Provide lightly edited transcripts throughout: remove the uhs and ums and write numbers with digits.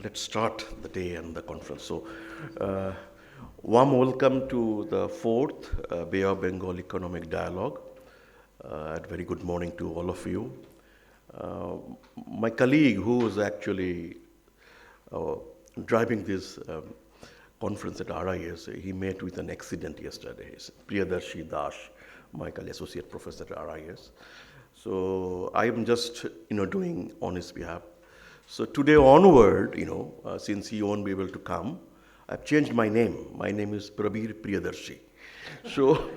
let's start the day and the conference. So, uh, warm welcome to the fourth Bay of Bengal Economic Dialogue. And very good morning to all of you. My colleague, who was actually uh, driving this conference at RIS, he met with an accident yesterday. It's Priyadarshi Das, my colleague, associate professor at RIS. So I am just, doing on his behalf. So today onward, since he won't be able to come, I've changed my name. My name is Prabir Priyadarshi. So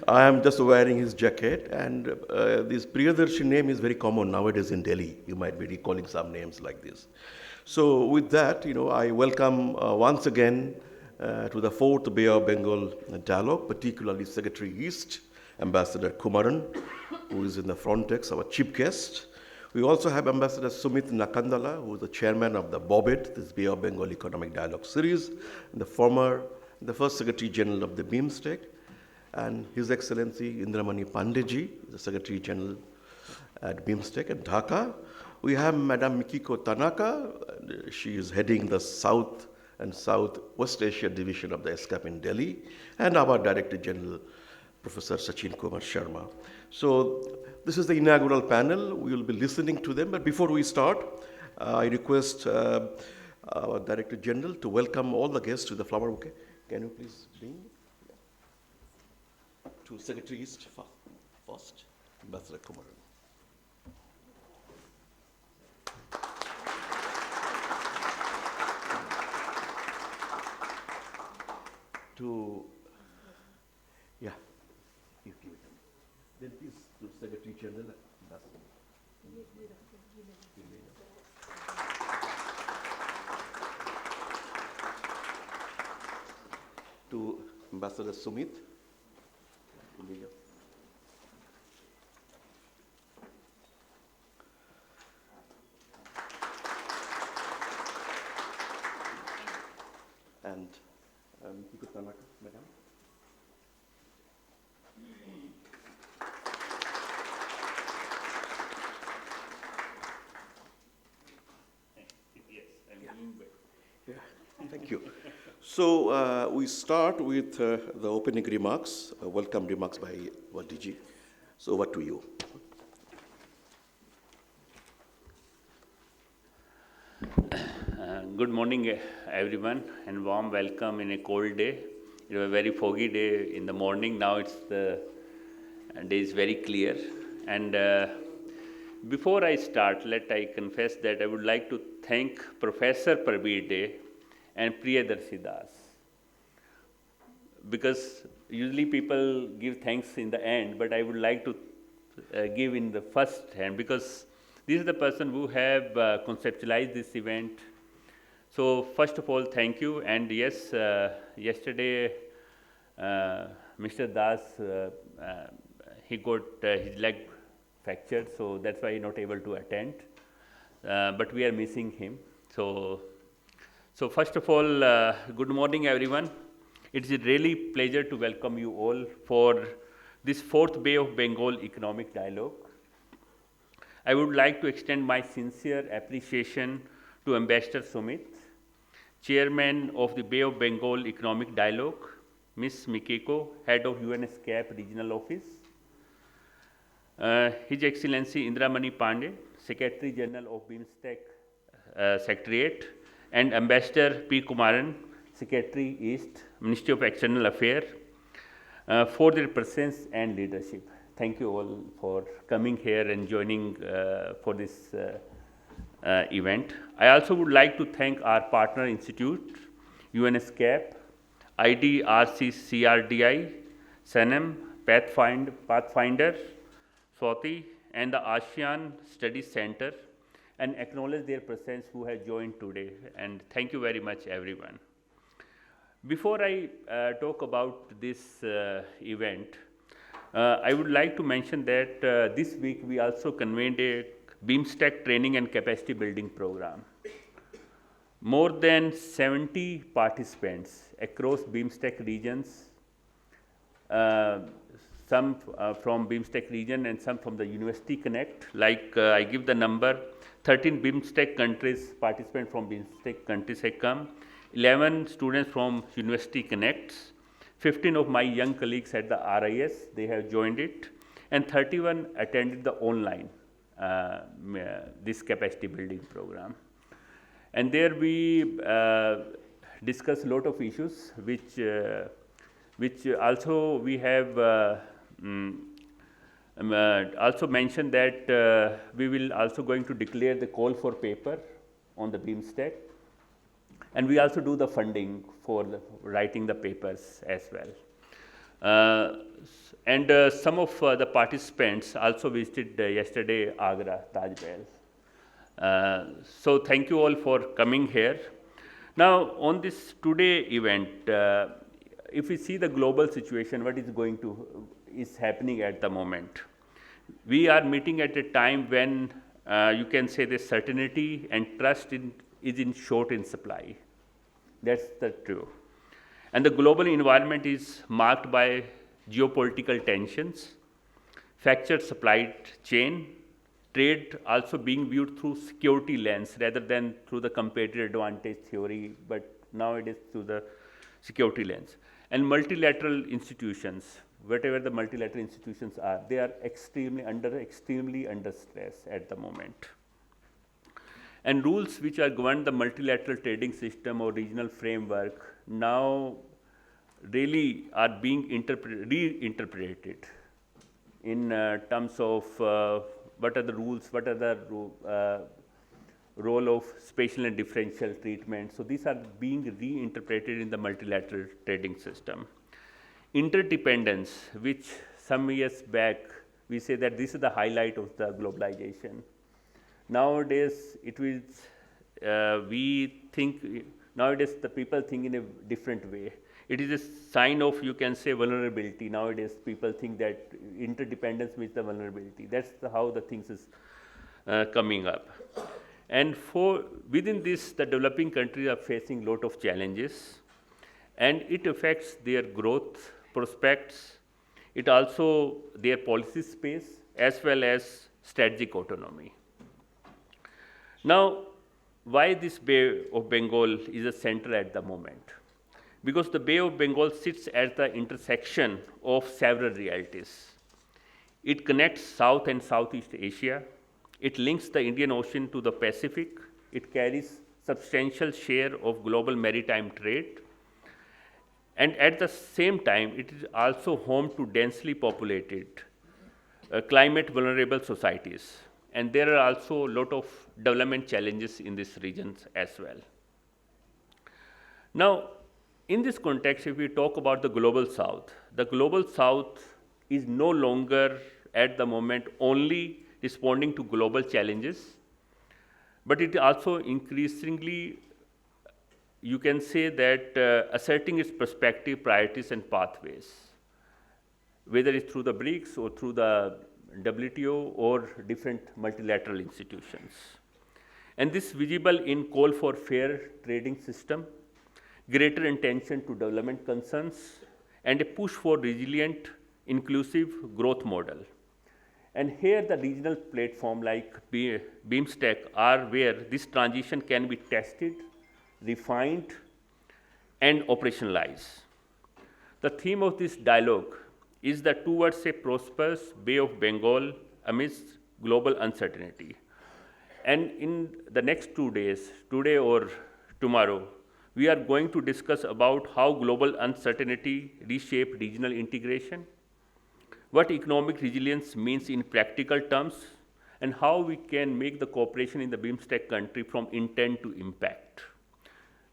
I am just wearing his jacket, and this Priyadarshi name is very common nowadays in Delhi. You might be recalling some names like this. So with that, I welcome once again to the fourth Bay of Bengal dialogue, particularly Secretary East, Ambassador Kumaran, who is in the front desk, our chief guest. We also have Ambassador Sumit Nakandala, who is the chairman of the BoBED, this Bay of Bengal Economic Dialogue Series, and the first Secretary General of the BIMSTEC, and His Excellency Indramani Pandeyji, the Secretary General at BIMSTEC at Dhaka. We have Madam Mikiko Tanaka. She is heading the South and Southwest Asia Division of the ESCAP in Delhi, and our Director General, Professor Sachin Kumar Sharma. So this is the inaugural panel. We will be listening to them. But before we start, I request our Director General to welcome all the guests to the flower bouquet. Can you please bring to Secretary East first, Ambassador Kumaran. You give it. Then please to Secretary General, Ambassador. To Ambassador Sumit. And Mikiko Tanaka, Madam. Thank you. So we start with the opening remarks, welcome remarks by DG. So over to you. Good morning, everyone, and warm welcome in a cold day. It was a very foggy day in the morning. Now the day is very clear. And before I start, I confess that I would like to thank Professor Prabir and Priyadarshi Das, because usually people give thanks in the end, but I would like to give in the first hand, because this is the person who have conceptualized this event. So first of all, thank you. And yes, yesterday Mr. Das, he got his leg fractured, so that's why he's not able to attend. But we are missing him. So first of all, good morning, everyone. It's a really pleasure to welcome you all for this fourth Bay of Bengal Economic Dialogue. I would like to extend my sincere appreciation to Ambassador Sumit, Chairman of the Bay of Bengal Economic Dialogue, Ms. Mikiko, Head of UNESCAP Regional Office, His Excellency Indramani Pandey, Secretary General of BIMSTEC Secretariat, and Ambassador P. Kumaran, Secretary East, Ministry of External Affairs, for their presence and leadership. Thank you all for coming here and joining for this event. I also would like to thank our partner institute, UNESCAP, IDRC-CRDI, SANEM, Pathfinder, SWATI, and the ASEAN Studies Center, and acknowledge their presence who have joined today. And thank you very much, everyone. Before I talk about this event, I would like to mention that this week we also convened a BIMSTEC training and capacity building program. More than 70 participants across BIMSTEC regions some from BIMSTEC region and some from the University Connect. Like I give the number, 13 BIMSTEC countries, participants from BIMSTEC countries have come, 11 students from University Connects, 15 of my young colleagues at the RIS, they have joined it, and 31 attended the online this capacity building program. And there we discuss a lot of issues which also we have also mentioned that we will also going to declare the call for paper on the BIMSTEC, and we also do the funding for writing the papers as well. And some of the participants also visited yesterday Agra, Taj Mahal. So thank you all for coming here. Now on this today event, if we see the global situation, what is happening at the moment, we are meeting at a time when you can say the certainty and trust is in short in supply. That's the truth. And the global environment is marked by geopolitical tensions, fractured supply chain, trade also being viewed through security lens rather than through the competitive advantage theory, but now it is through the security lens. And multilateral institutions, whatever the multilateral institutions are, they are extremely under stress at the moment. And rules which are govern the multilateral trading system or regional framework now really are being reinterpreted in terms of what are the rules, what are the role of spatial and differential treatment. So these are being reinterpreted in the multilateral trading system. Interdependence, which some years back we say that this is the highlight of the globalization. Nowadays we think, nowadays the people think in a different way. It is a sign of, you can say, vulnerability. Nowadays people think that interdependence means the vulnerability. That's how the things is coming up. And within this, the developing countries are facing a lot of challenges, and it affects their growth prospects. It also their policy space as well as strategic autonomy. Now, why this Bay of Bengal is a center at the moment? Because the Bay of Bengal sits at the intersection of several realities. It connects South and Southeast Asia. It links the Indian Ocean to the Pacific. It carries substantial share of global maritime trade. And at the same time, it is also home to densely populated, climate vulnerable societies. And there are also a lot of development challenges in these regions as well. Now, in this context, if we talk about the Global South is no longer at the moment only responding to global challenges, but it also increasingly, you can say that asserting its perspective, priorities and pathways, whether it's through the BRICS or through the WTO or different multilateral institutions. And this visible in call for fair trading system, greater attention to development concerns, and a push for resilient, inclusive growth model. And here the regional platform like BIMSTEC are where this transition can be tested, refined, and operationalized. The theme of this dialogue is that towards a prosperous Bay of Bengal amidst global uncertainty. And in the next 2 days, today or tomorrow, we are going to discuss about how global uncertainty reshape regional integration, what economic resilience means in practical terms, and how we can make the cooperation in the BIMSTEC country from intent to impact.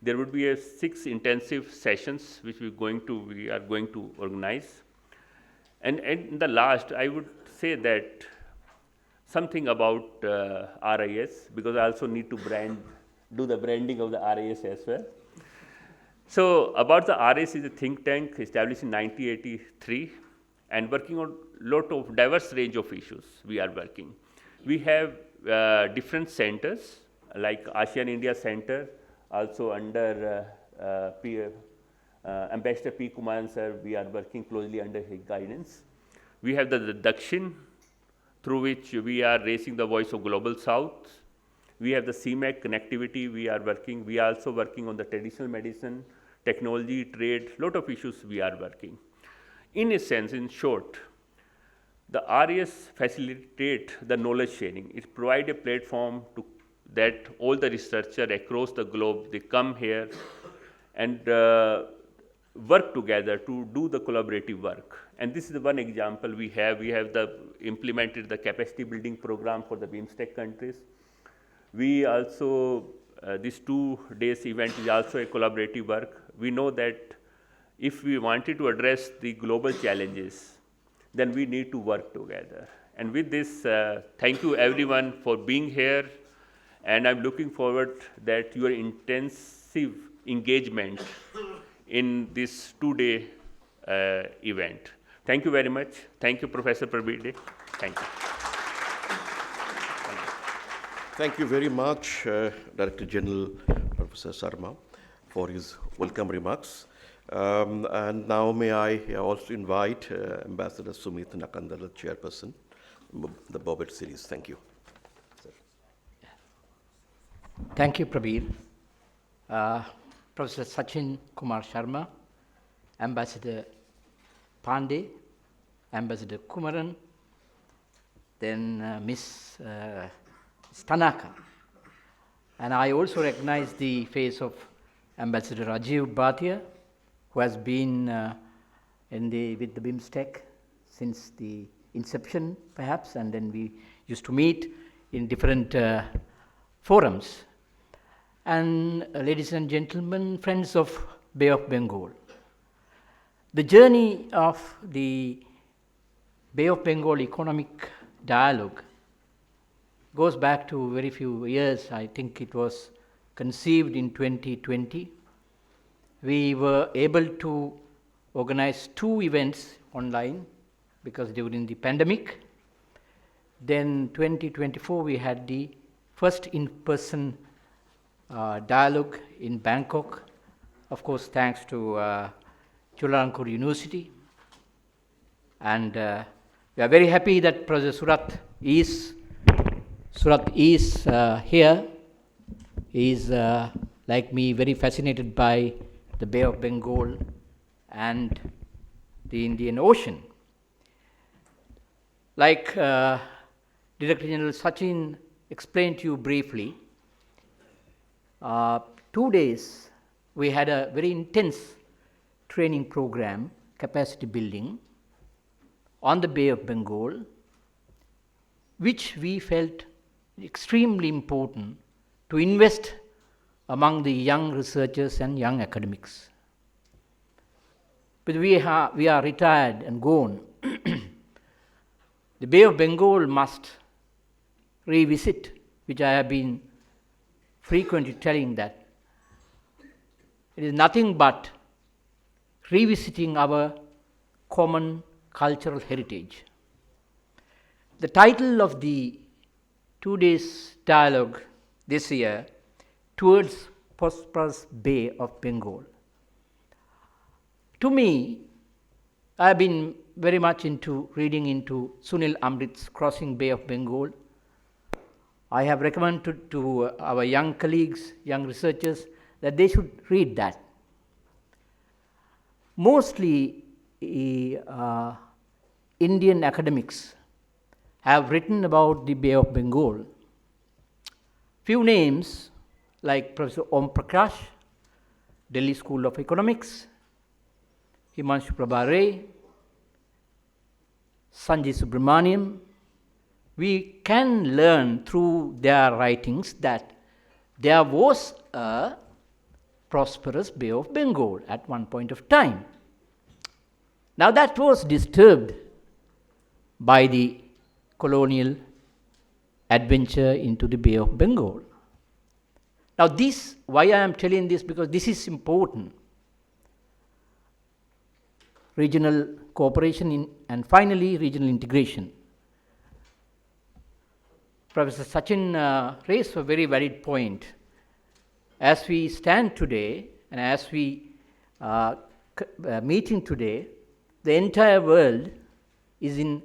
There would be 6 intensive sessions which we are going to organize. And in the last, I would say that something about RIS, because I also need to do the branding of the RIS as well. So about the RIS is a think tank established in 1983 and working on lot of diverse range of issues we are working. We have different centers like ASEAN India Center, also under Ambassador P. Kumaran sir, we are working closely under his guidance. We have the Dakshin, through which we are raising the voice of Global South. We have the CMAC connectivity we are working. We are also working on the traditional medicine, technology, trade, lot of issues we are working. In a sense, in short, the RES facilitate the knowledge sharing. It provide a platform that all the researchers across the globe, they come here and work together to do the collaborative work. And this is the one example we have. We have implemented the capacity building program for the BIMSTEC countries. We also, this 2 days event is also a collaborative work. We know that if we wanted to address the global challenges, then we need to work together. And with this, thank you everyone for being here. And I'm looking forward that your intensive engagement in this 2-day event. Thank you very much. Thank you, Professor Prabir. Thank you. Thank you very much, Director General Professor Sarma, for his welcome remarks. And now may I also invite Ambassador Sumit Nakandala, Chairperson, the BoBED series. Thank you. Thank you, Prabir. Professor Sachin Kumar Sharma, Ambassador Pandey, Ambassador Kumaran, then Ms. Tanaka. And I also recognize the face of Ambassador Rajiv Bhatia, who has been with the BIMSTEC since the inception, perhaps, and then we used to meet in different forums. And ladies and gentlemen, friends of Bay of Bengal, the journey of the Bay of Bengal economic dialogue goes back to very few years. I think it was conceived in 2020. We were able to organize 2 events online because during the pandemic. Then 2024 we had the first in-person dialogue in Bangkok, of course thanks to Chulalongkorn University. And we are very happy that Professor Surat is here. He is, like me, very fascinated by the Bay of Bengal and the Indian Ocean. Like Director General Sachin explained to you briefly, 2 days we had a very intense training program, capacity building, on the Bay of Bengal, which we felt extremely important to invest among the young researchers and young academics. But we are retired and gone. The Bay of Bengal must revisit, which I have been frequently telling that it is nothing but revisiting our common cultural heritage. The title of the 2 days dialogue this year, Towards Prosperous Bay of Bengal. To me, I have been very much into reading into Sunil Amrit's Crossing Bay of Bengal. I have recommended to our young colleagues, young researchers, that they should read that. Mostly Indian academics have written about the Bay of Bengal. Few names like Professor Om Prakash, Delhi School of Economics, Himanshu Prabha Ray, Sanjay Subramaniam. We can learn through their writings that there was a prosperous Bay of Bengal at one point of time. Now that was disturbed by the colonial adventure into the Bay of Bengal. Now this, why I am telling this, because this is important. Regional cooperation and finally regional integration. Professor Sachin raised a very valid point. As we stand today and as we meeting today, the entire world is in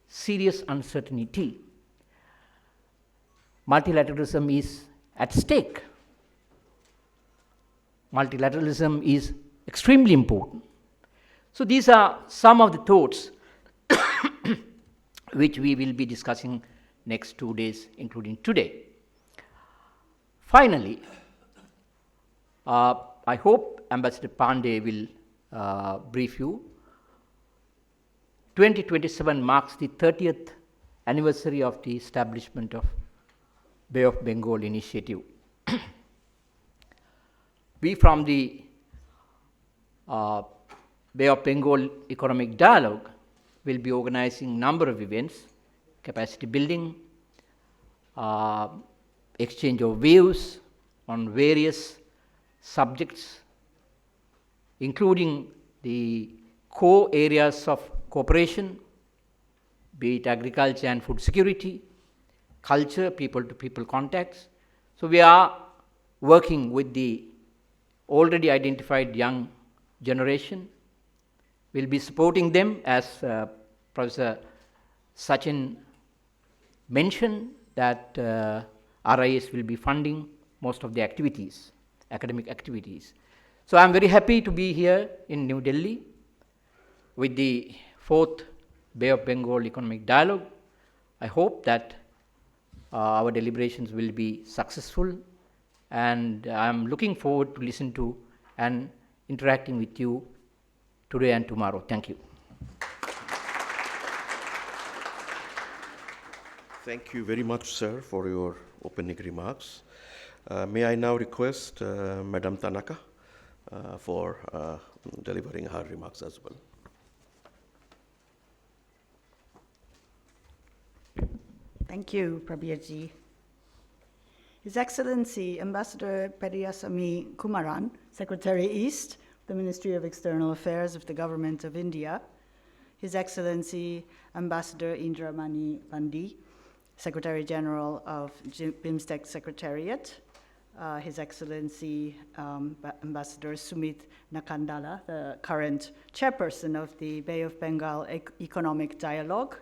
serious uncertainty. Multilateralism is at stake. Multilateralism is extremely important. So these are some of the thoughts which we will be discussing next 2 days, including today. Finally, I hope Ambassador Pandey will brief you. 2027 marks the 30th anniversary of the establishment of Bay of Bengal initiative. We from the Bay of Bengal Economic Dialogue will be organizing number of events, capacity building, exchange of views on various subjects, including the core areas of cooperation, be it agriculture and food security, culture, people-to-people contacts. So we are working with the already identified young generation. We'll be supporting them, as Professor Sachin mentioned, that RIS will be funding most of the activities, academic activities. So I'm very happy to be here in New Delhi with the 4th Bay of Bengal Economic Dialogue. I hope that our deliberations will be successful, and I'm looking forward to listen to and interacting with you today and tomorrow. Thank you. Thank you very much, sir, for your opening remarks. May I now request Madam Tanaka for delivering her remarks as well. Thank you, Prabirji. His Excellency Ambassador Periyasamy Kumaran, Secretary East, the Ministry of External Affairs of the Government of India, His Excellency Ambassador Indramani Pandi, Secretary General of BIMSTEC Secretariat, His Excellency Ambassador Sumit Nakandala, the current chairperson of the Bay of Bengal Economic Dialogue,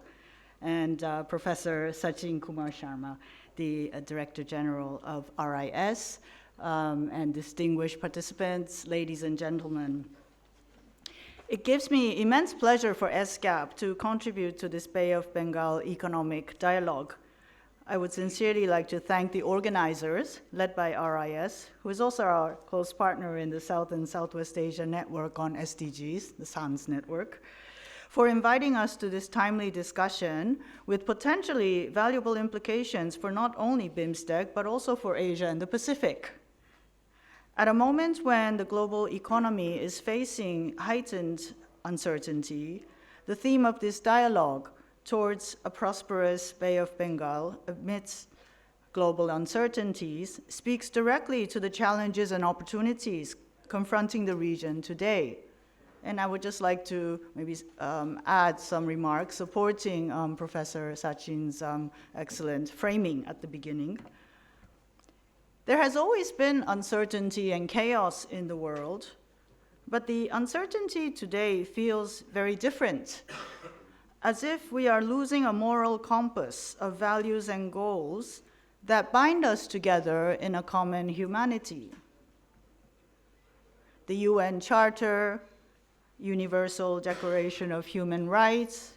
and Professor Sachin Kumar Sharma, the Director General of RIS, and distinguished participants, ladies and gentlemen. It gives me immense pleasure for ESCAP to contribute to this Bay of Bengal Economic Dialogue. I would sincerely like to thank the organizers, led by RIS, who is also our close partner in the South and Southwest Asia Network on SDGs, the SANS network, for inviting us to this timely discussion with potentially valuable implications for not only BIMSTEC, but also for Asia and the Pacific. At a moment when the global economy is facing heightened uncertainty, the theme of this dialogue towards a prosperous Bay of Bengal amidst global uncertainties speaks directly to the challenges and opportunities confronting the region today. And I would just like to maybe add some remarks supporting Professor Sachin's excellent framing at the beginning. There has always been uncertainty and chaos in the world, but the uncertainty today feels very different, as if we are losing a moral compass of values and goals that bind us together in a common humanity. The UN Charter, Universal Declaration of Human Rights,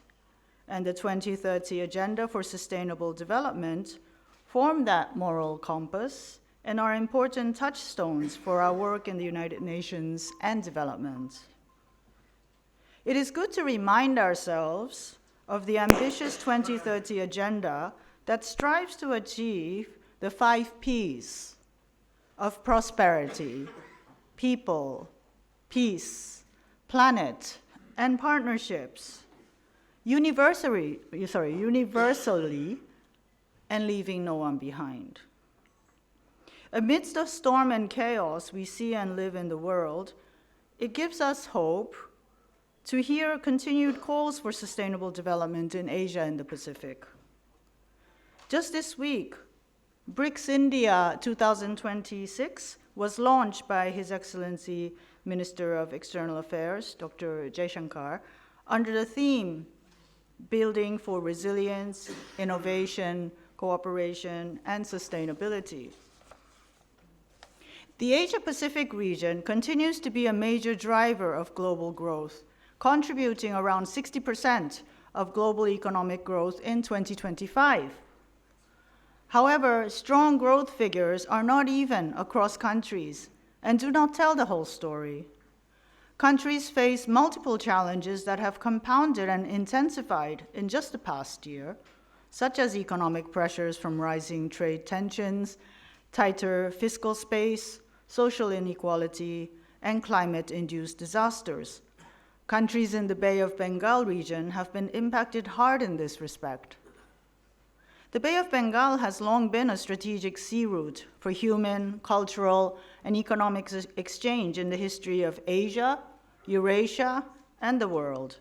and the 2030 Agenda for Sustainable Development form that moral compass and are important touchstones for our work in the United Nations and development. It is good to remind ourselves of the ambitious 2030 Agenda that strives to achieve the 5 Ps of prosperity, people, peace, planet, and partnerships, universally, and leaving no one behind. Amidst the storm and chaos we see and live in the world, it gives us hope to hear continued calls for sustainable development in Asia and the Pacific. Just this week, BRICS India 2026 was launched by His Excellency Minister of External Affairs, Dr. Jaishankar, under the theme, building for resilience, innovation, cooperation, and sustainability. The Asia-Pacific region continues to be a major driver of global growth, contributing around 60% of global economic growth in 2025. However, strong growth figures are not even across countries and do not tell the whole story. Countries face multiple challenges that have compounded and intensified in just the past year, such as economic pressures from rising trade tensions, tighter fiscal space, social inequality, and climate-induced disasters. Countries in the Bay of Bengal region have been impacted hard in this respect. The Bay of Bengal has long been a strategic sea route for human, cultural, and economic exchange in the history of Asia, Eurasia, and the world.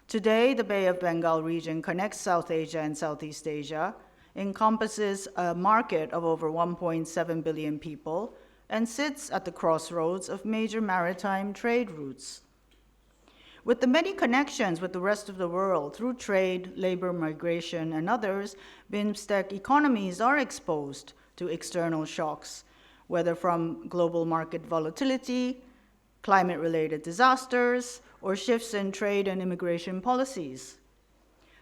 Today, the Bay of Bengal region connects South Asia and Southeast Asia, encompasses a market of over 1.7 billion people, and sits at the crossroads of major maritime trade routes. With the many connections with the rest of the world through trade, labor migration, and others, BIMSTEC economies are exposed to external shocks, whether from global market volatility, climate-related disasters, or shifts in trade and immigration policies.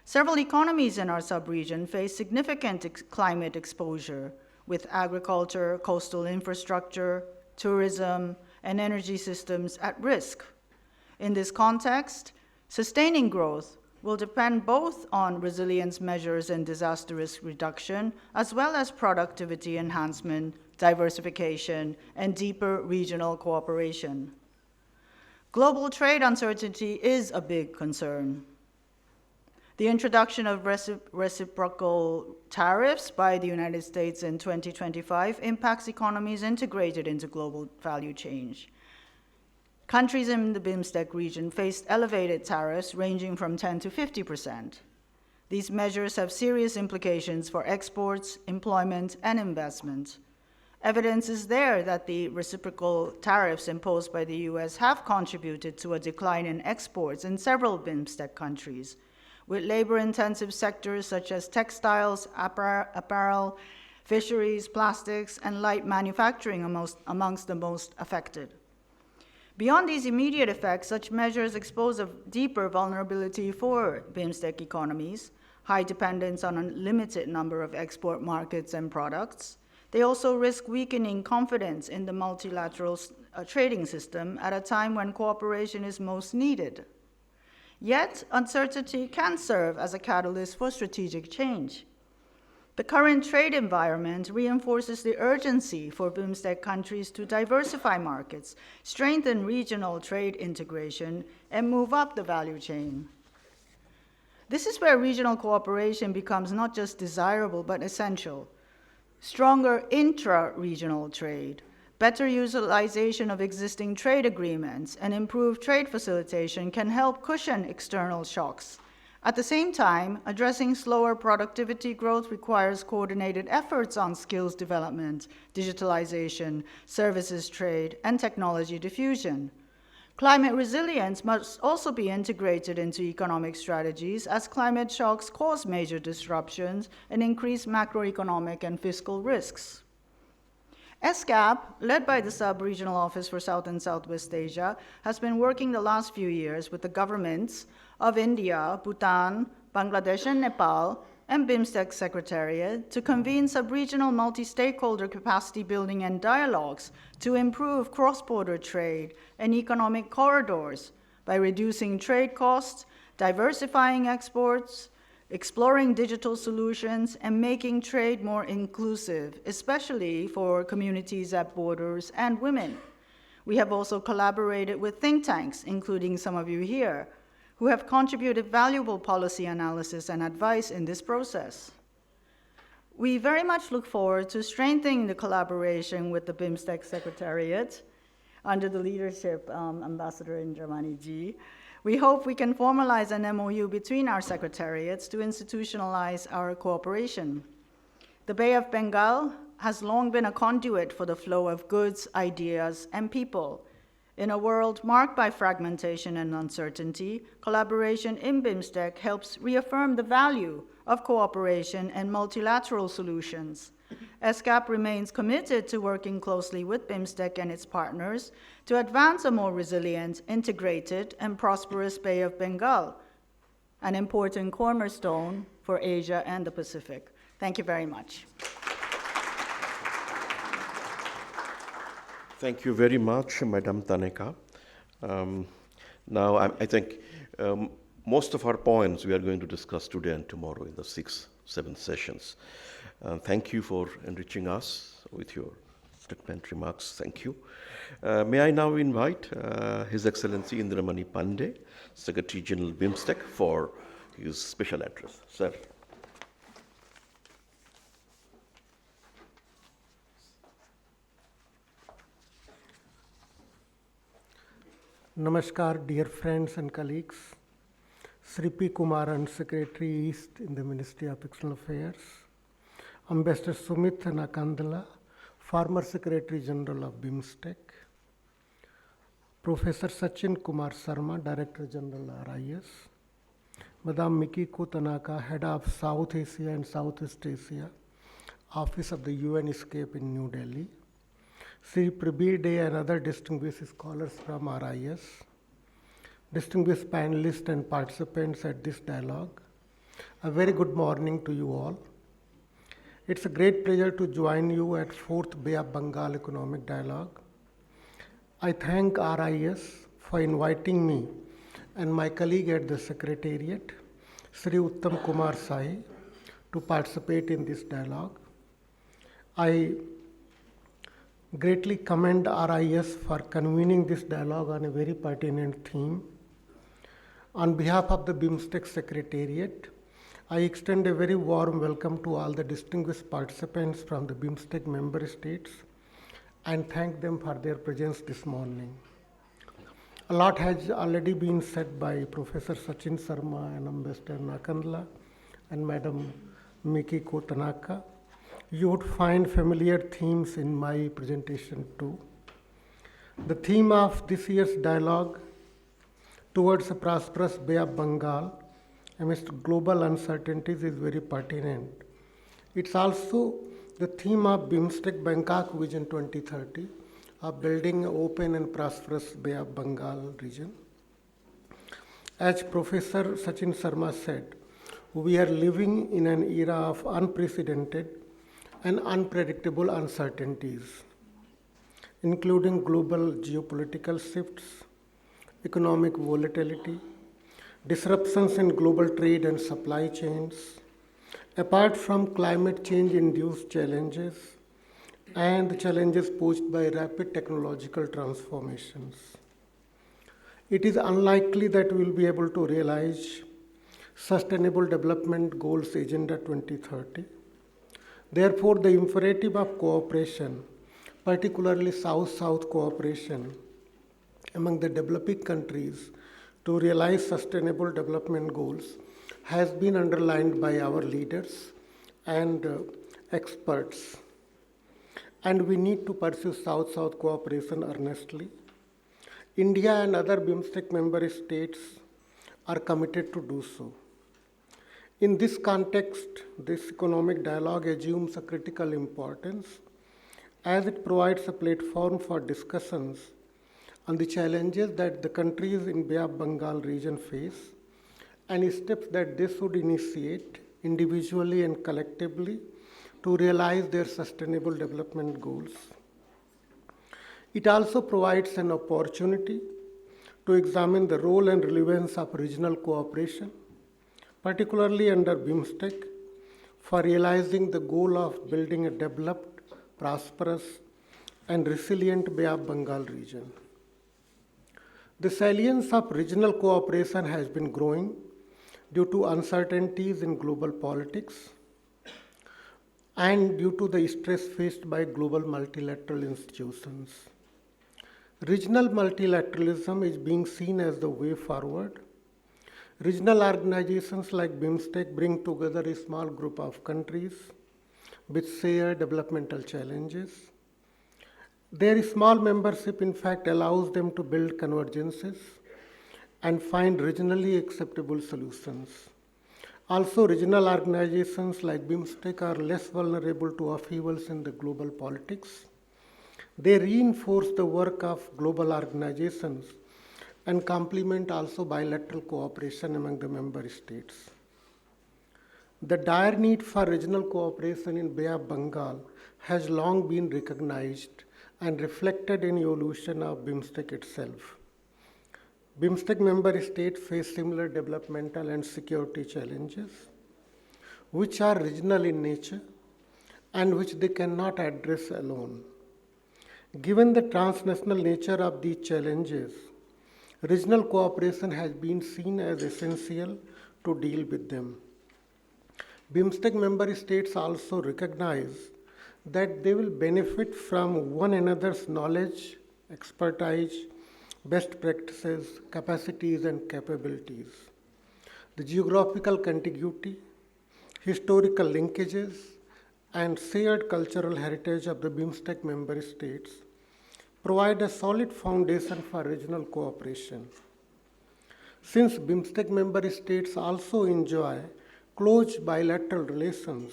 Several economies in our sub-region face significant climate exposure, with agriculture, coastal infrastructure, tourism, and energy systems at risk. In this context, sustaining growth will depend both on resilience measures and disaster risk reduction, as well as productivity enhancement, diversification, and deeper regional cooperation. Global trade uncertainty is a big concern. The introduction of reciprocal tariffs by the United States in 2025 impacts economies integrated into global value chain. Countries in the BIMSTEC region faced elevated tariffs ranging from 10 to 50%. These measures have serious implications for exports, employment, and investment. Evidence is there that the reciprocal tariffs imposed by the US have contributed to a decline in exports in several BIMSTEC countries, with labor-intensive sectors such as textiles, apparel, fisheries, plastics, and light manufacturing amongst the most affected. Beyond these immediate effects, such measures expose a deeper vulnerability for BIMSTEC economies, high dependence on a limited number of export markets and products. They also risk weakening confidence in the multilateral trading system at a time when cooperation is most needed. Yet, uncertainty can serve as a catalyst for strategic change. The current trade environment reinforces the urgency for BIMSTEC countries to diversify markets, strengthen regional trade integration, and move up the value chain. This is where regional cooperation becomes not just desirable, but essential. Stronger intra-regional trade, better utilization of existing trade agreements, and improved trade facilitation can help cushion external shocks. At the same time, addressing slower productivity growth requires coordinated efforts on skills development, digitalization, services trade, and technology diffusion. Climate resilience must also be integrated into economic strategies as climate shocks cause major disruptions and increase macroeconomic and fiscal risks. SCAP, led by the Sub-Regional Office for South and Southwest Asia, has been working the last few years with the governments of India, Bhutan, Bangladesh, and Nepal, and BIMSTEC Secretariat to convene sub-regional multi-stakeholder capacity building and dialogues to improve cross-border trade and economic corridors by reducing trade costs, diversifying exports, exploring digital solutions, and making trade more inclusive, especially for communities at borders and women. We have also collaborated with think tanks, including some of you here, who have contributed valuable policy analysis and advice in this process. We very much look forward to strengthening the collaboration with the BIMSTEC Secretariat under the leadership of Ambassador Indramani ji. We hope we can formalize an MOU between our secretariats to institutionalize our cooperation. The Bay of Bengal has long been a conduit for the flow of goods, ideas, and people. In a world marked by fragmentation and uncertainty, collaboration in BIMSTEC helps reaffirm the value of cooperation and multilateral solutions. ESCAP remains committed to working closely with BIMSTEC and its partners to advance a more resilient, integrated, and prosperous Bay of Bengal, an important cornerstone for Asia and the Pacific. Thank you very much. Thank you very much, Madam Taneka. Now, I think most of our points we are going to discuss today and tomorrow in the 6-7 sessions. Thank you for enriching us with your statement remarks. Thank you. May I now invite His Excellency Indramani Pandey, Secretary General BIMSTEC, for his special address. Sir. Namaskar, dear friends and colleagues. Sri P. Kumaran, Secretary East in the Ministry of External Affairs. Ambassador Sumit Nakandala, former Secretary General of BIMSTEC. Professor Sachin Kumar Sarma, Director General RIS. Madam Mikiko Tanaka, Head of South Asia and Southeast Asia, Office of the UN ESCAPE in New Delhi. Sri Prabir Dey and other distinguished scholars from RIS, distinguished panelists and participants at this dialogue, a very good morning to you all. It's a great pleasure to join you at 4th Bay of Bengal Economic Dialogue. I thank RIS for inviting me and my colleague at the Secretariat, Sri Uttam Kumar Sai, to participate in this dialogue. I greatly commend RIS for convening this dialogue on a very pertinent theme. On behalf of the BIMSTEC Secretariat, I extend a very warm welcome to all the distinguished participants from the BIMSTEC member states and thank them for their presence this morning. A lot has already been said by Professor Sachin Sarma and Ambassador Nakandala and Madam Mikiko Tanaka. You would find familiar themes in my presentation too. The theme of this year's dialogue, Towards a Prosperous Bay of Bengal amidst global uncertainties, is very pertinent. It's also the theme of BIMSTEC Bangkok Vision 2030 of building an open and prosperous Bay of Bengal region. As Professor Sachin Sarma said, we are living in an era of unprecedented and unpredictable uncertainties, including global geopolitical shifts, economic volatility, disruptions in global trade and supply chains, apart from climate change-induced challenges and the challenges posed by rapid technological transformations. It is unlikely that we will be able to realize Sustainable Development Goals Agenda 2030. Therefore, the imperative of cooperation, particularly South-South cooperation among the developing countries to realize Sustainable Development Goals, has been underlined by our leaders and experts. And we need to pursue South-South cooperation earnestly. India and other BIMSTEC member states are committed to do so. In this context, this economic dialogue assumes a critical importance as it provides a platform for discussions on the challenges that the countries in Bay of Bengal region face and steps that they should initiate individually and collectively to realize their sustainable development goals. It also provides an opportunity to examine the role and relevance of regional cooperation, particularly under BIMSTEC, for realizing the goal of building a developed, prosperous, and resilient Bay of Bengal region. The salience of regional cooperation has been growing due to uncertainties in global politics and due to the stress faced by global multilateral institutions. Regional multilateralism is being seen as the way forward. Regional organizations like BIMSTEC bring together a small group of countries with shared developmental challenges. Their small membership, in fact, allows them to build convergences and find regionally acceptable solutions. Also, regional organizations like BIMSTEC are less vulnerable to upheavals in the global politics. They reinforce the work of global organizations and complement also bilateral cooperation among the member states. The dire need for regional cooperation in Bay of Bengal has long been recognized and reflected in evolution of BIMSTEC itself. BIMSTEC member states face similar developmental and security challenges, which are regional in nature and which they cannot address alone. Given the transnational nature of these challenges, regional cooperation has been seen as essential to deal with them. BIMSTEC member states also recognize that they will benefit from one another's knowledge, expertise, best practices, capacities, and capabilities. The geographical contiguity, historical linkages, and shared cultural heritage of the BIMSTEC member states provide a solid foundation for regional cooperation. Since BIMSTEC member states also enjoy close bilateral relations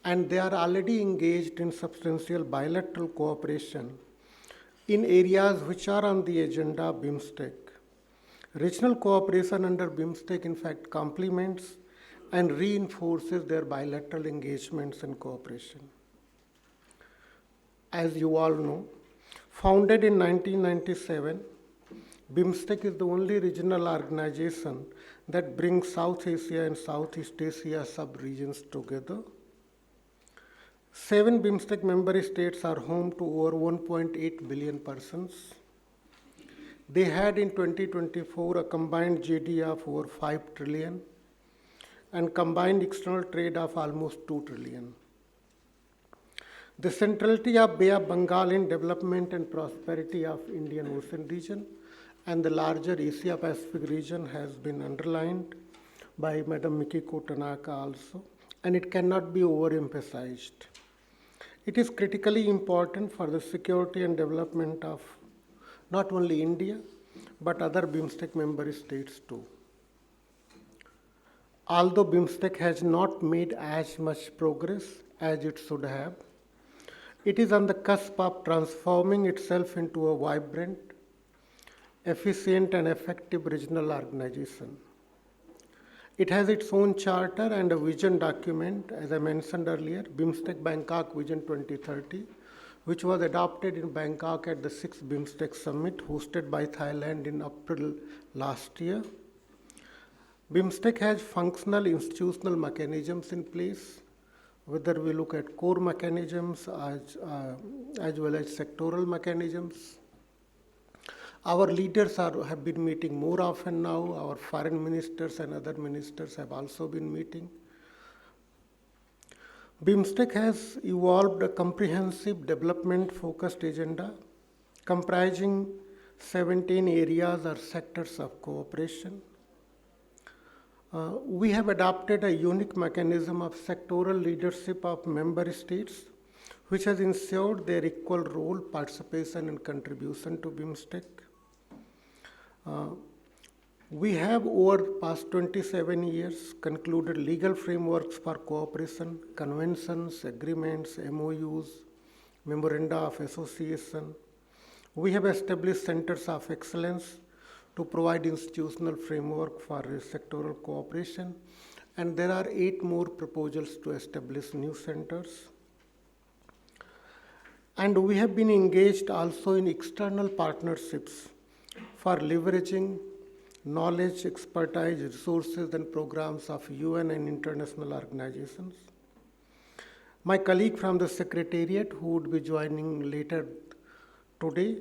and they are already engaged in substantial bilateral cooperation in areas which are on the agenda of BIMSTEC. Regional cooperation under BIMSTEC in fact complements and reinforces their bilateral engagements and cooperation. As you all know, founded in 1997, BIMSTEC is the only regional organization that brings South Asia and Southeast Asia sub-regions together. 7 BIMSTEC member states are home to over 1.8 billion persons. They had in 2024 a combined GDP of over 5 trillion and combined external trade of almost 2 trillion. The centrality of Bay of Bengal in development and prosperity of Indian Ocean region and the larger Asia Pacific region has been underlined by Madam Mikiko Tanaka also, and it cannot be overemphasized. It is critically important for the security and development of not only India, but other BIMSTEC member states too. Although BIMSTEC has not made as much progress as it should have, it is on the cusp of transforming itself into a vibrant, efficient, and effective regional organization. It has its own charter and a vision document, as I mentioned earlier, BIMSTEC Bangkok Vision 2030, which was adopted in Bangkok at the 6th BIMSTEC Summit hosted by Thailand in April last year. BIMSTEC has functional institutional mechanisms in place, whether we look at core mechanisms as well as sectoral mechanisms. Our leaders have been meeting more often now. Our foreign ministers and other ministers have also been meeting. BIMSTEC has evolved a comprehensive development-focused agenda comprising 17 areas or sectors of cooperation. We have adopted a unique mechanism of sectoral leadership of member states, which has ensured their equal role, participation, and contribution to BIMSTEC. We have over past 27 years concluded legal frameworks for cooperation, conventions, agreements, MOUs, memoranda of association. We have established centers of excellence to provide institutional framework for sectoral cooperation, and there are 8 more proposals to establish new centers. And we have been engaged also in external partnerships for leveraging knowledge, expertise, resources, and programs of UN and international organizations. My colleague from the Secretariat, who would be joining later today,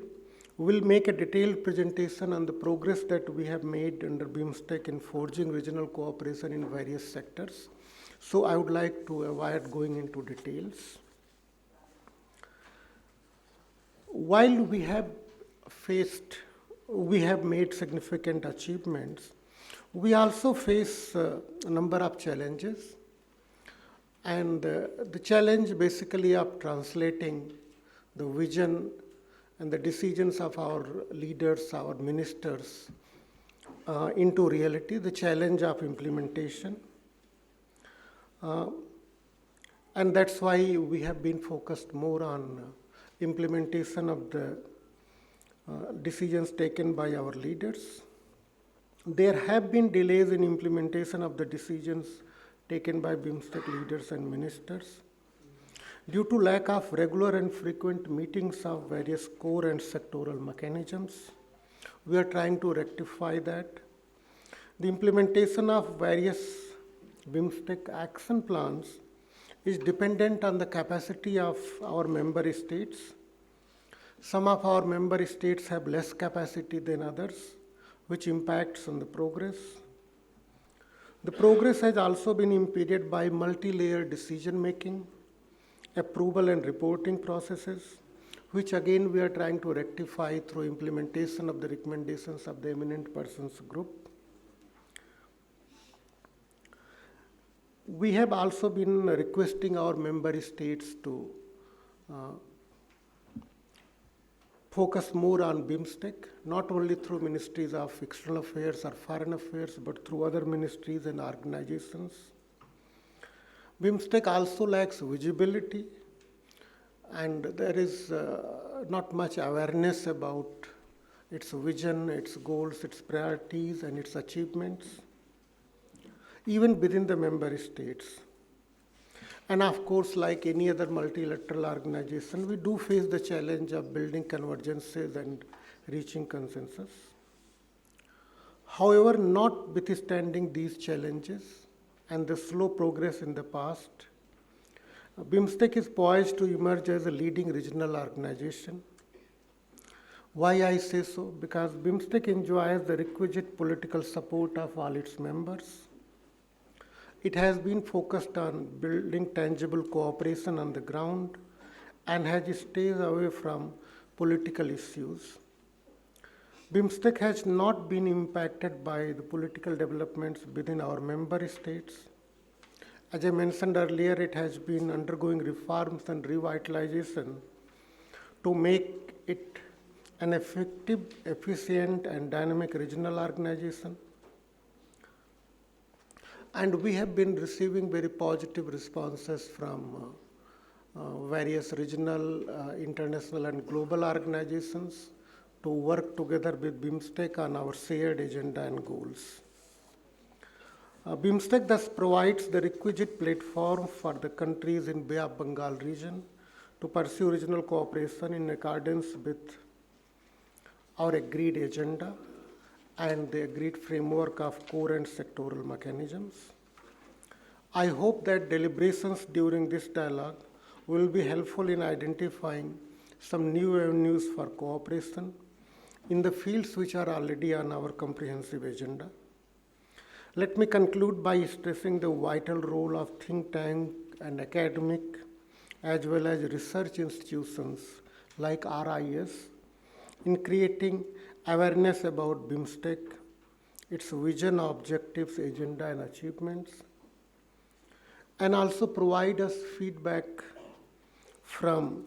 will make a detailed presentation on the progress that we have made under BIMSTEC in forging regional cooperation in various sectors. So I would like to avoid going into details. While we have made significant achievements, we also face a number of challenges. And the challenge basically of translating the vision and the decisions of our leaders, our ministers, into reality, the challenge of implementation. And that's why we have been focused more on implementation of the decisions taken by our leaders. There have been delays in implementation of the decisions taken by BIMSTEC leaders and ministers. Due to lack of regular and frequent meetings of various core and sectoral mechanisms, we are trying to rectify that. The implementation of various BIMSTEC action plans is dependent on the capacity of our member states. Some of our member states have less capacity than others, which impacts on the progress. The progress has also been impeded by multi-layer decision-making, approval and reporting processes, which again we are trying to rectify through implementation of the recommendations of the eminent persons group. We have also been requesting our member states to focus more on BIMSTEC, not only through ministries of external affairs or foreign affairs, but through other ministries and organizations. BIMSTEC also lacks visibility, and there is not much awareness about its vision, its goals, its priorities, and its achievements, even within the member states. And of course, like any other multilateral organization, we do face the challenge of building convergences and reaching consensus. However, notwithstanding these challenges and the slow progress in the past, BIMSTEC is poised to emerge as a leading regional organization. Why I say so? Because BIMSTEC enjoys the requisite political support of all its members. It has been focused on building tangible cooperation on the ground and has stayed away from political issues. BIMSTEC has not been impacted by the political developments within our member states. As I mentioned earlier, it has been undergoing reforms and revitalization to make it an effective, efficient, and dynamic regional organization. And we have been receiving very positive responses from various regional, international, and global organizations to work together with BIMSTEC on our shared agenda and goals. BIMSTEC thus provides the requisite platform for the countries in Bay of Bengal region to pursue regional cooperation in accordance with our agreed agenda and the agreed framework of core and sectoral mechanisms. I hope that deliberations during this dialogue will be helpful in identifying some new avenues for cooperation in the fields which are already on our comprehensive agenda. Let me conclude by stressing the vital role of think tank and academic as well as research institutions like RIS in creating awareness about BIMSTEC, its vision, objectives, agenda, and achievements, and also provide us feedback from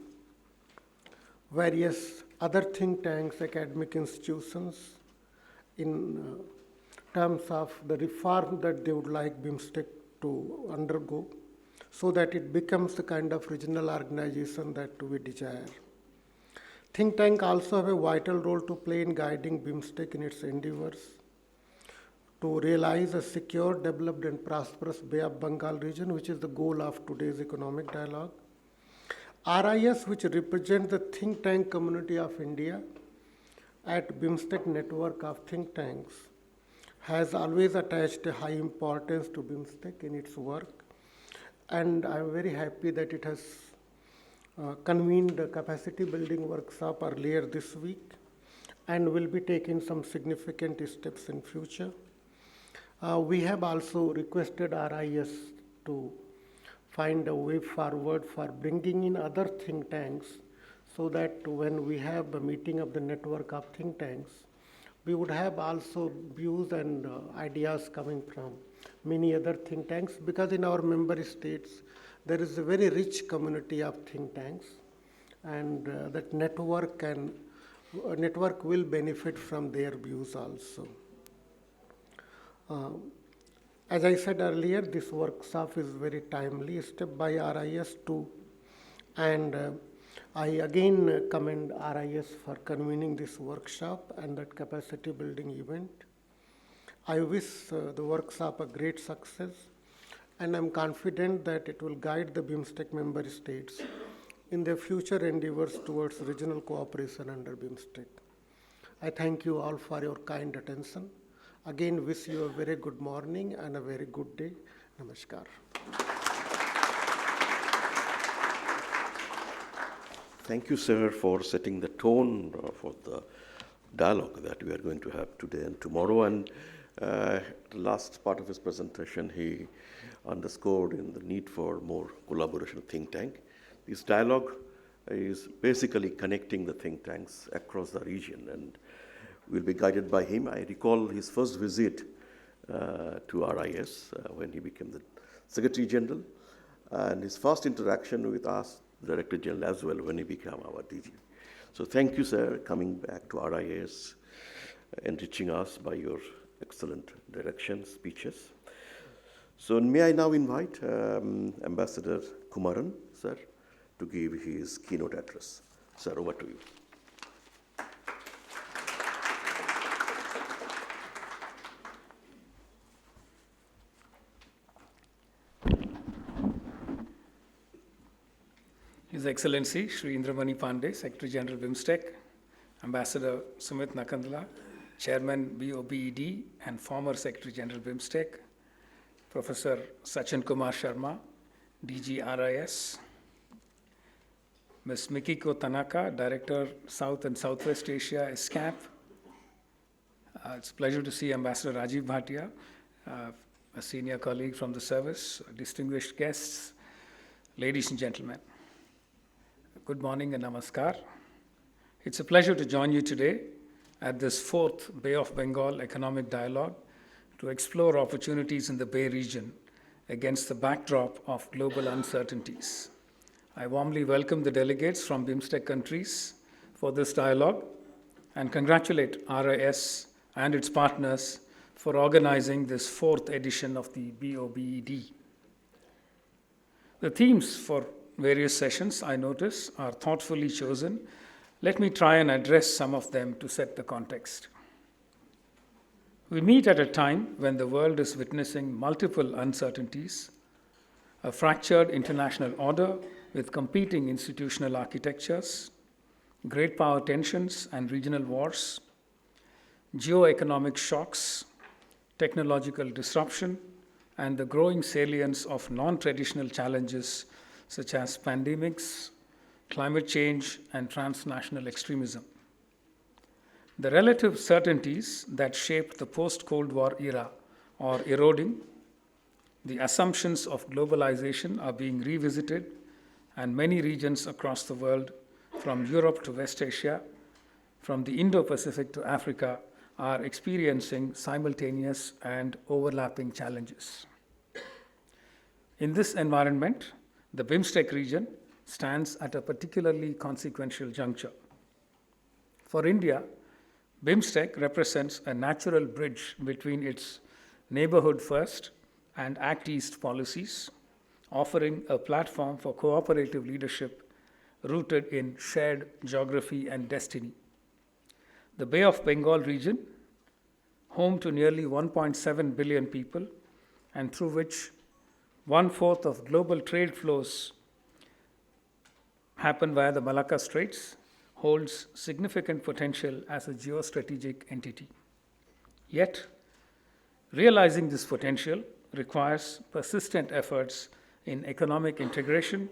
various other think tanks, academic institutions in terms of the reform that they would like BIMSTEC to undergo so that it becomes the kind of regional organization that we desire. Think tank also have a vital role to play in guiding BIMSTEC in its endeavors to realize a secure, developed, and prosperous Bay of Bengal region, which is the goal of today's economic dialogue. RIS, which represents the think tank community of India at BIMSTEC network of think tanks, has always attached a high importance to BIMSTEC in its work, and I'm very happy that it has convened a capacity building workshop earlier this week and will be taking some significant steps in future. We have also requested RIS to find a way forward for bringing in other think tanks so that when we have a meeting of the network of think tanks, we would have also views and ideas coming from many other think tanks, because in our member states, there is a very rich community of think tanks, and that network will benefit from their views also. As I said earlier, this workshop is very timely step by RIS too, and I again commend RIS for convening this workshop and that capacity building event. I wish the workshop a great success, and I'm confident that it will guide the BIMSTEC member states in their future endeavors towards regional cooperation under BIMSTEC. I thank you all for your kind attention. Again, wish you a very good morning and a very good day. Namaskar. Thank you, sir, for setting the tone for the dialogue that we are going to have today and tomorrow. And the last part of his presentation, he underscored in the need for more collaboration think tank. This dialogue is basically connecting the think tanks across the region, and will be guided by him. I recall his first visit to RIS when he became the Secretary General, and his first interaction with us, Director General, as well, when he became our DG. So thank you, sir, coming back to RIS, enriching us by your excellent direction, speeches. So may I now invite Ambassador Kumaran, sir, to give his keynote address. Sir, over to you. His Excellency Shri Indramani Pandey, Secretary General BIMSTEC, Ambassador Sumit Nakandala, Chairman BoBED and former Secretary General BIMSTEC, Professor Sachin Kumar Sharma, DG RIS, Ms. Mikiko Tanaka, Director South and Southwest Asia, SCAP. It's a pleasure to see Ambassador Rajiv Bhatia, a senior colleague from the service, distinguished guests, ladies and gentlemen. Good morning and namaskar. It's a pleasure to join you today at this fourth Bay of Bengal Economic Dialogue to explore opportunities in the Bay region against the backdrop of global uncertainties. I warmly welcome the delegates from BIMSTEC countries for this dialogue and congratulate RIS and its partners for organizing this fourth edition of the BoBED. The themes for various sessions, I notice, are thoughtfully chosen. Let me try and address some of them to set the context. We meet at a time when the world is witnessing multiple uncertainties, a fractured international order with competing institutional architectures, great power tensions and regional wars, geo-economic shocks, technological disruption, and the growing salience of non-traditional challenges such as pandemics, climate change, and transnational extremism. The relative certainties that shaped the post-Cold War era are eroding. The assumptions of globalization are being revisited, and many regions across the world, from Europe to West Asia, from the Indo-Pacific to Africa, are experiencing simultaneous and overlapping challenges. In this environment, the BIMSTEC region stands at a particularly consequential juncture. For India, BIMSTEC represents a natural bridge between its neighborhood first and Act East policies, offering a platform for cooperative leadership rooted in shared geography and destiny. The Bay of Bengal region, home to nearly 1.7 billion people, and through which 1/4 of global trade flows happen via the Malacca Straits, holds significant potential as a geostrategic entity. Yet, realizing this potential requires persistent efforts in economic integration,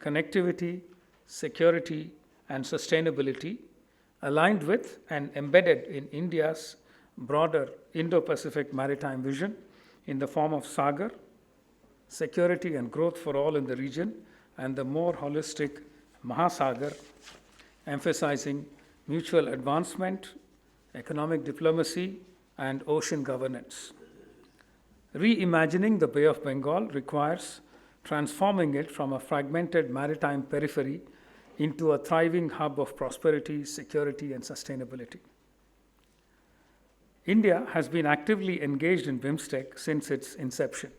connectivity, security, and sustainability, aligned with and embedded in India's broader Indo-Pacific maritime vision in the form of Sagar, security and growth for all in the region, and the more holistic Mahasagar, emphasizing mutual advancement, economic diplomacy, and ocean governance. Reimagining the Bay of Bengal requires transforming it from a fragmented maritime periphery into a thriving hub of prosperity, security, and sustainability. India has been actively engaged in BIMSTEC since its inception.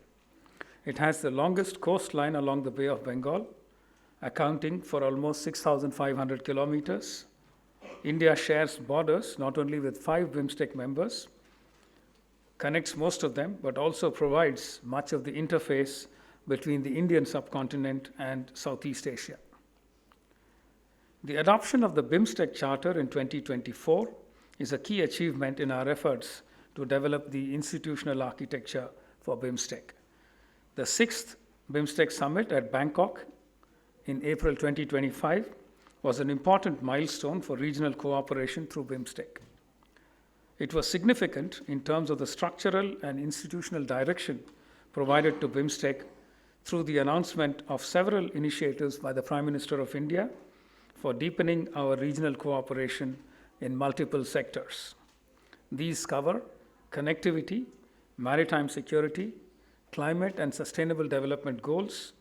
It has the longest coastline along the Bay of Bengal, accounting for almost 6,500 kilometers. India shares borders not only with 5 BIMSTEC members, connects most of them, but also provides much of the interface between the Indian subcontinent and Southeast Asia. The adoption of the BIMSTEC Charter in 2024 is a key achievement in our efforts to develop the institutional architecture for BIMSTEC. The 6th BIMSTEC Summit at Bangkok in April 2025 was an important milestone for regional cooperation through BIMSTEC. It was significant in terms of the structural and institutional direction provided to BIMSTEC through the announcement of several initiatives by the Prime Minister of India for deepening our regional cooperation in multiple sectors. These cover connectivity, maritime security, climate and sustainable development goals,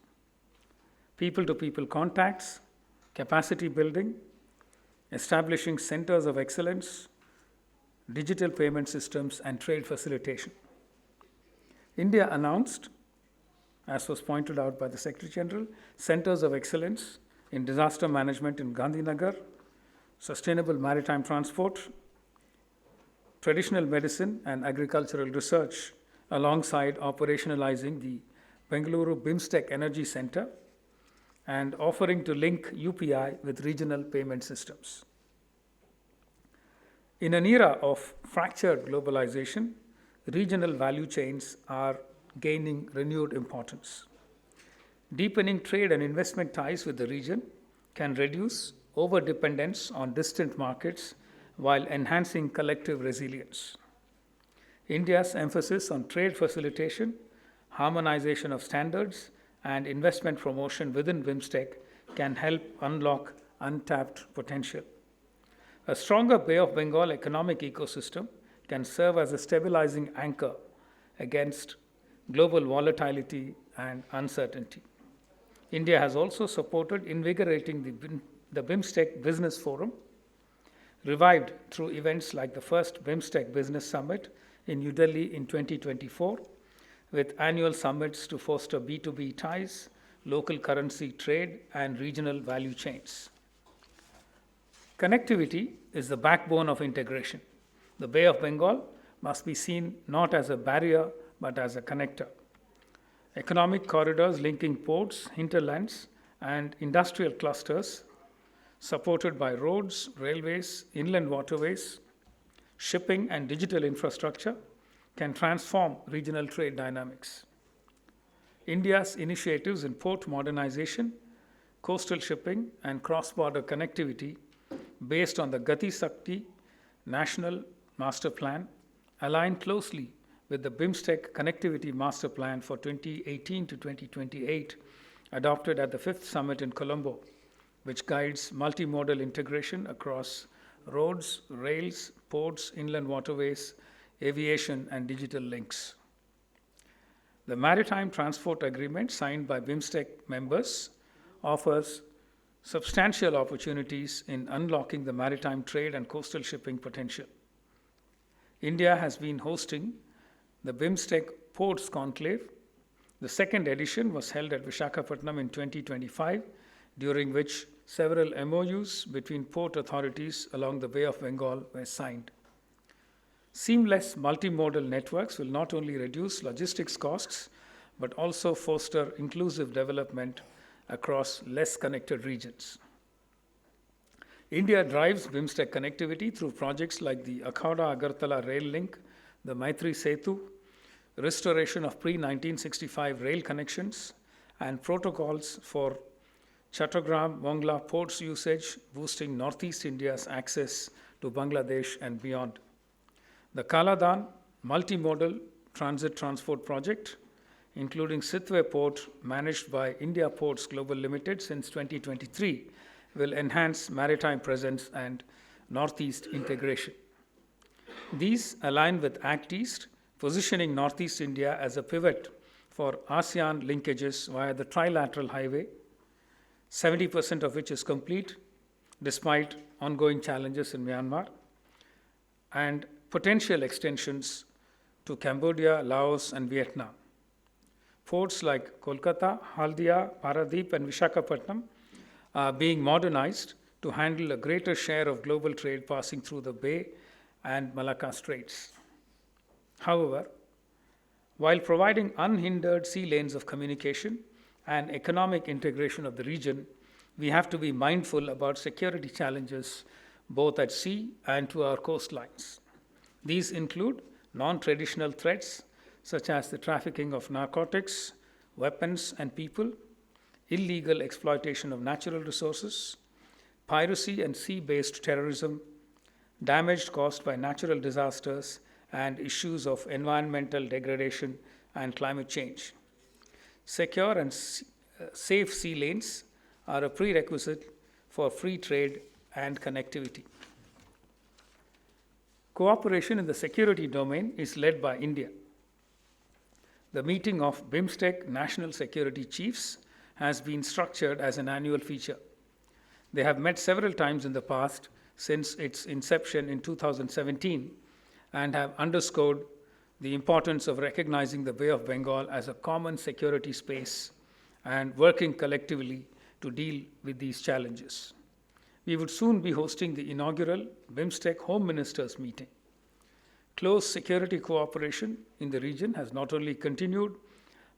people-to-people contacts, capacity building, establishing centers of excellence, digital payment systems, and trade facilitation. India announced, as was pointed out by the Secretary General, centers of excellence in disaster management in Gandhinagar, sustainable maritime transport, traditional medicine, and agricultural research, alongside operationalizing the Bengaluru BIMSTEC Energy Center and offering to link UPI with regional payment systems. In an era of fractured globalization, regional value chains are gaining renewed importance. Deepening trade and investment ties with the region can reduce overdependence on distant markets while enhancing collective resilience. India's emphasis on trade facilitation, harmonization of standards, and investment promotion within BIMSTEC can help unlock untapped potential. A stronger Bay of Bengal economic ecosystem can serve as a stabilizing anchor against global volatility and uncertainty. India has also supported invigorating the BIMSTEC Business Forum, revived through events like the first BIMSTEC Business Summit in New Delhi in 2024, with annual summits to foster B2B ties, local currency trade, and regional value chains. Connectivity is the backbone of integration. The Bay of Bengal must be seen not as a barrier, but as a connector. Economic corridors linking ports, hinterlands, and industrial clusters, supported by roads, railways, inland waterways, shipping, and digital infrastructure, can transform regional trade dynamics. India's initiatives in port modernization, coastal shipping, and cross-border connectivity based on the Gati Shakti National Master Plan align closely with the BIMSTEC Connectivity Master Plan for 2018 to 2028, adopted at the 5th Summit in Colombo, which guides multimodal integration across roads, rails, ports, inland waterways, aviation, and digital links. The Maritime Transport Agreement signed by BIMSTEC members offers substantial opportunities in unlocking the maritime trade and coastal shipping potential. India has been hosting the BIMSTEC Ports Conclave. The second edition was held at Visakhapatnam in 2025, during which several MOUs between port authorities along the Bay of Bengal were signed. Seamless multimodal networks will not only reduce logistics costs, but also foster inclusive development across less connected regions. India drives BIMSTEC connectivity through projects like the Akhauda-Agartala rail link, the Maitri Setu, restoration of pre-1965 rail connections, and protocols for Chattogram-Mongla ports usage, boosting Northeast India's access to Bangladesh and beyond. The Kaladan multimodal transit transport project, including Sitwe Port, managed by India Ports Global Limited since 2023, will enhance maritime presence and Northeast integration. These align with Act East, positioning Northeast India as a pivot for ASEAN linkages via the trilateral highway, 70% of which is complete despite ongoing challenges in Myanmar, and potential extensions to Cambodia, Laos, and Vietnam. Ports like Kolkata, Haldia, Paradeep, and Vishakhapatnam are being modernized to handle a greater share of global trade passing through the Bay and Malacca Straits. However, while providing unhindered sea lanes of communication and economic integration of the region, we have to be mindful about security challenges both at sea and to our coastlines. These include non-traditional threats such as the trafficking of narcotics, weapons, and people, illegal exploitation of natural resources, piracy and sea-based terrorism, damage caused by natural disasters, and issues of environmental degradation and climate change. Secure and safe sea lanes are a prerequisite for free trade and connectivity. Cooperation in the security domain is led by India. The meeting of BIMSTEC National Security Chiefs has been structured as an annual feature. They have met several times in the past since its inception in 2017 and have underscored the importance of recognizing the Bay of Bengal as a common security space and working collectively to deal with these challenges. We would soon be hosting the inaugural BIMSTEC Home Ministers meeting. Close security cooperation in the region has not only continued,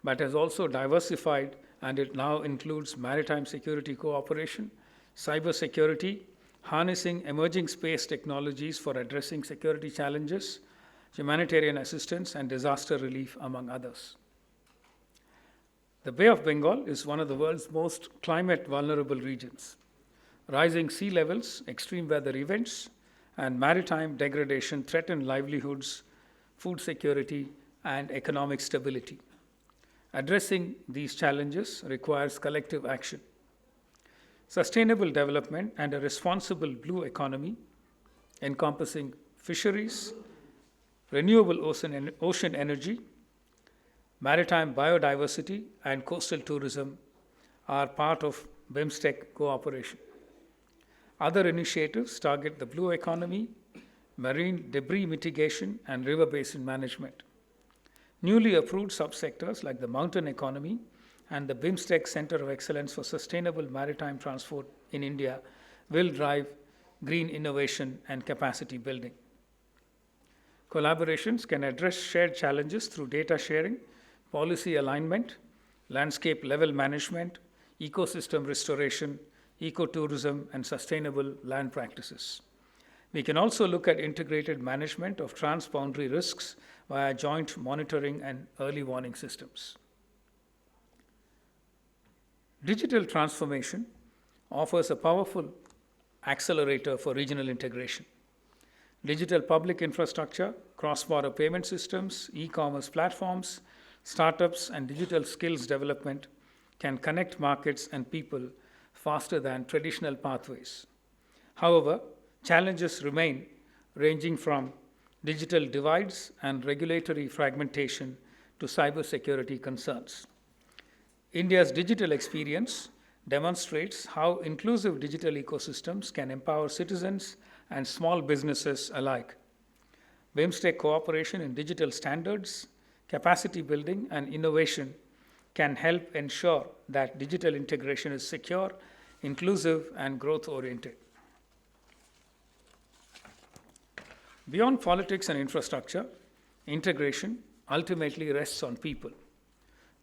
but has also diversified, and it now includes maritime security cooperation, cyber security, harnessing emerging space technologies for addressing security challenges, humanitarian assistance, and disaster relief, among others. The Bay of Bengal is one of the world's most climate vulnerable regions. Rising sea levels, extreme weather events, and maritime degradation threaten livelihoods, food security, and economic stability. Addressing these challenges requires collective action. Sustainable development and a responsible blue economy encompassing fisheries, renewable ocean energy, maritime biodiversity, and coastal tourism are part of BIMSTEC cooperation. Other initiatives target the blue economy, marine debris mitigation, and river basin management. Newly approved subsectors like the mountain economy and the BIMSTEC Center of Excellence for Sustainable Maritime Transport in India will drive green innovation and capacity building. Collaborations can address shared challenges through data sharing, policy alignment, landscape level management, ecosystem restoration, ecotourism, and sustainable land practices. We can also look at integrated management of transboundary risks via joint monitoring and early warning systems. Digital transformation offers a powerful accelerator for regional integration. Digital public infrastructure, cross-border payment systems, e-commerce platforms, startups, and digital skills development can connect markets and people faster than traditional pathways. However, challenges remain, ranging from digital divides and regulatory fragmentation to cybersecurity concerns. India's digital experience demonstrates how inclusive digital ecosystems can empower citizens and small businesses alike. BIMSTEC cooperation in digital standards, capacity building, and innovation can help ensure that digital integration is secure, inclusive, and growth-oriented. Beyond politics and infrastructure, integration ultimately rests on people.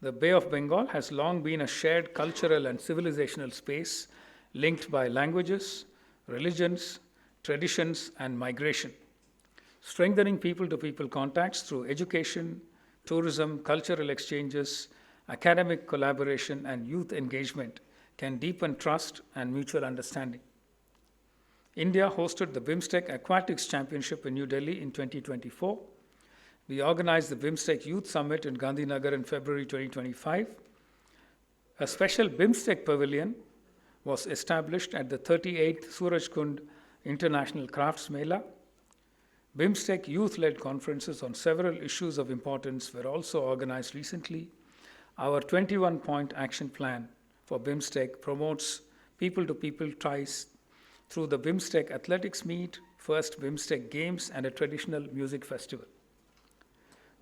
The Bay of Bengal has long been a shared cultural and civilizational space linked by languages, religions, traditions, and migration. Strengthening people-to-people contacts through education, tourism, cultural exchanges, academic collaboration, and youth engagement can deepen trust and mutual understanding. India hosted the BIMSTEC Aquatics Championship in New Delhi in 2024. We organized the BIMSTEC Youth Summit in Gandhinagar in February 2025. A special BIMSTEC pavilion was established at the 38th Surajkund International Crafts Mela. BIMSTEC youth-led conferences on several issues of importance were also organized recently. Our 21-point action plan for BIMSTEC promotes people-to-people ties through the BIMSTEC Athletics Meet, first BIMSTEC Games, and a traditional music festival.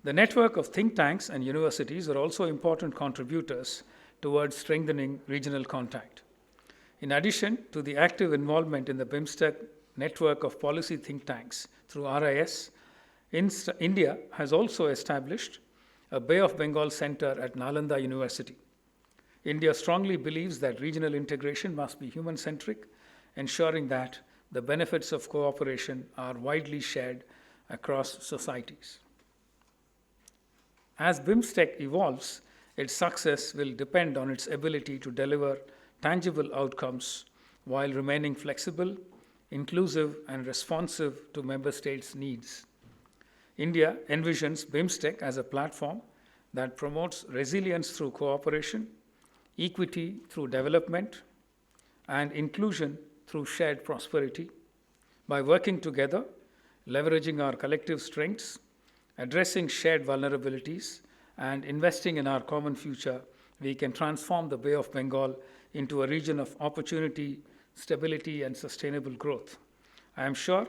The network of think tanks and universities are also important contributors towards strengthening regional contact. In addition to the active involvement in the BIMSTEC network of policy think tanks through RIS, India has also established a Bay of Bengal Center at Nalanda University. India strongly believes that regional integration must be human-centric, ensuring that the benefits of cooperation are widely shared across societies. As BIMSTEC evolves, its success will depend on its ability to deliver tangible outcomes while remaining flexible, inclusive, and responsive to member states' needs. India envisions BIMSTEC as a platform that promotes resilience through cooperation, equity through development, and inclusion through shared prosperity. By working together, leveraging our collective strengths, addressing shared vulnerabilities, and investing in our common future, we can transform the Bay of Bengal into a region of opportunity, stability, and sustainable growth. I am sure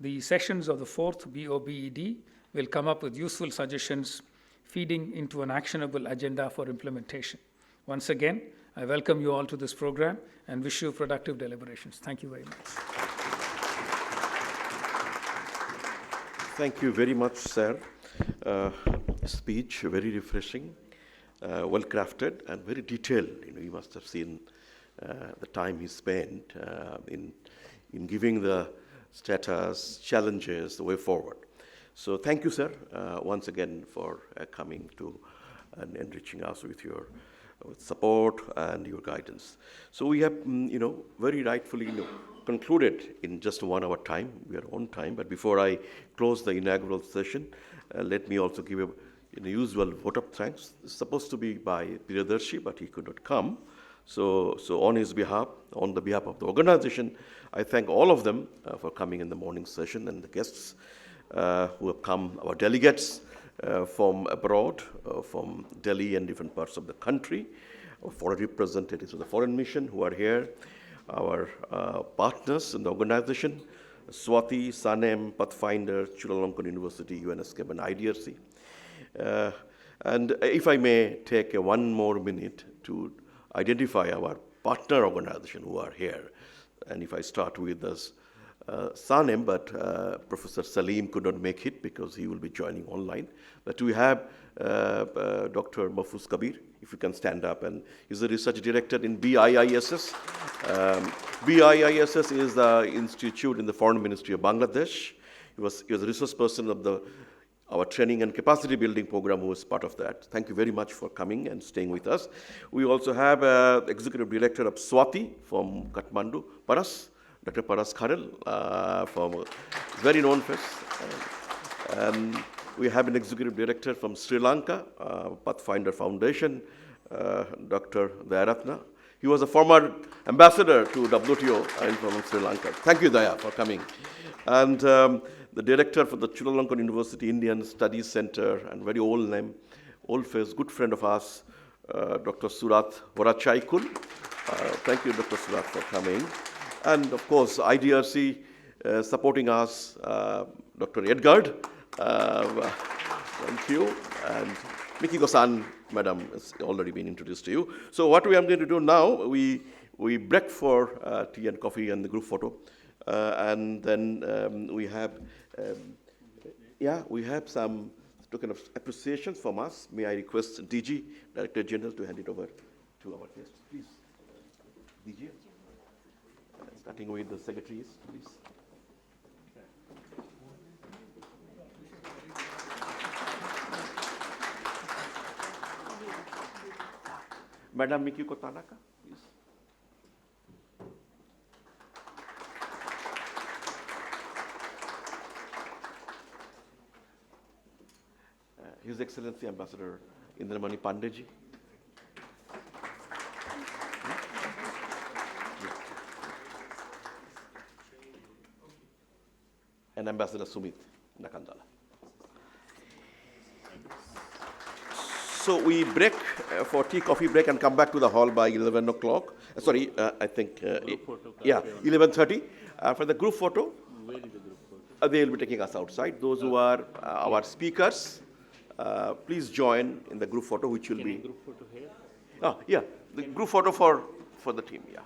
the sessions of the fourth BoBED will come up with useful suggestions feeding into an actionable agenda for implementation. Once again, I welcome you all to this program and wish you productive deliberations. Thank you very much. Thank you very much, sir. Speech, very refreshing, well crafted, and very detailed. You must have seen the time he spent in giving the status, challenges, the way forward. So thank you, sir, once again for coming to and enriching us with your support and your guidance. So we have, very rightfully, concluded in just 1 hour time. We are on time, but before I close the inaugural session, let me also give a usual vote of thanks. It's supposed to be by Priyadarshi, but he could not come. So on his behalf, on the behalf of the organization, I thank all of them for coming in the morning session, and the guests who have come, our delegates from abroad, from Delhi and different parts of the country, our foreign representatives of the foreign mission who are here, our partners in the organization, Swati, Sanem, Pathfinder, Chulalongkorn University, UNSCAP, and IDRC. And if I may take one more minute to identify our partner organization who are here. And if I start with this, Sanem, but Professor Salim could not make it because he will be joining online. But we have Dr. Mahfouz Kabir, if you can stand up, and he's the research director in BIISS. BIISS is the institute in the Foreign Ministry of Bangladesh. He was a resource person of our training and capacity building program, who was part of that. Thank you very much for coming and staying with us. We also have executive director of Swati from Kathmandu, Paras. Dr. Paras Kharel, from very known face. And we have an executive director from Sri Lanka, Pathfinder Foundation, Dr. Dayaratna. He was a former ambassador to WTO from Sri Lanka. Thank you, Daya, for coming. And the director for the Chulalongkorn University Indian Studies Center, and very old name, old face, good friend of ours, Dr. Surat Vorachaikul. Thank you, Dr. Surat, for coming. And of course, IDRC supporting us, Dr. Edgard. Thank you. And Miki Gosan, madam, has already been introduced to you. So what we are going to do now, we break for tea and coffee and the group photo. And then we have some token of appreciation from us. May I request DG, Director General, to hand it over to our guests, please. DG. Starting with the secretaries, please. Madam Mikiko Tanaka, please. His Excellency Ambassador Indramani Pandeji. And Ambassador Sumit Nakandala. So we break for tea, coffee break, and come back to the hall by 11 o'clock. Sorry, I think, yeah, 11:30. For the group photo, they will be taking us outside. Those who are our speakers, please join in the group photo, which will be. Group photo here. Oh, yeah, the group photo for the team, yeah.